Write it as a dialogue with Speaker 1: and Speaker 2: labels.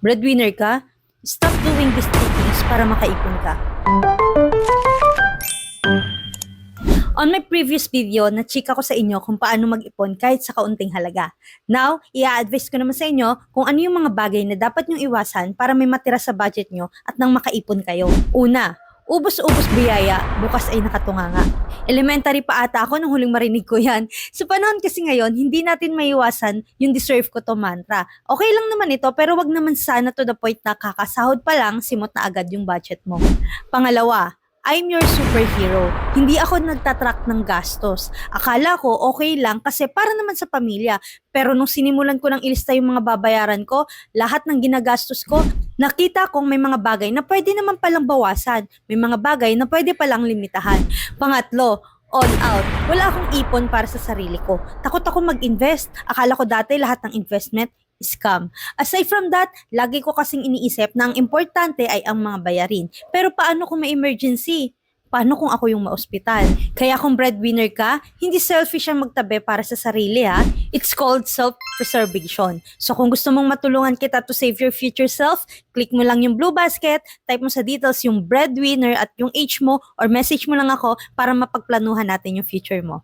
Speaker 1: Breadwinner ka? Stop doing these things para makaipon ka. On my previous video, na-chika ko sa inyo kung paano mag-ipon kahit sa kaunting halaga. Now, i-advise ko naman sa inyo kung ano yung mga bagay na dapat nyong iwasan para may matira sa budget nyo at nang makaipon kayo. Una, ubos-ubos biyaya, bukas ay nakatunganga. Elementary pa ata ako nung huling marinig ko yan. Sa panahon kasi ngayon, hindi natin maiwasan yung deserve ko to mantra. Okay lang naman ito, pero wag naman sana to the point na kakasahod pa lang, simot na agad yung budget mo. Pangalawa, I'm your superhero. Hindi ako nagtatrack ng gastos. Akala ko okay lang kasi para naman sa pamilya. Pero nung sinimulan ko ng ilista yung mga babayaran ko, lahat ng ginagastos ko, nakita kong may mga bagay na pwede naman palang bawasan. May mga bagay na pwede palang limitahan. Pangatlo, all out. Wala akong ipon para sa sarili ko. Takot ako mag-invest. Akala ko dati lahat ng investment scam. Aside from that, lagi ko kasing iniisip na ang importante ay ang mga bayarin. Pero paano kung may emergency? Paano kung ako yung maospital? Kaya kung breadwinner ka, hindi selfish ang magtabi para sa sarili ha. It's called self-preservation. So kung gusto mong matulungan kita to save your future self, click mo lang yung blue basket, type mo sa details yung breadwinner at yung age mo or message mo lang ako para mapagplanuhan natin yung future mo.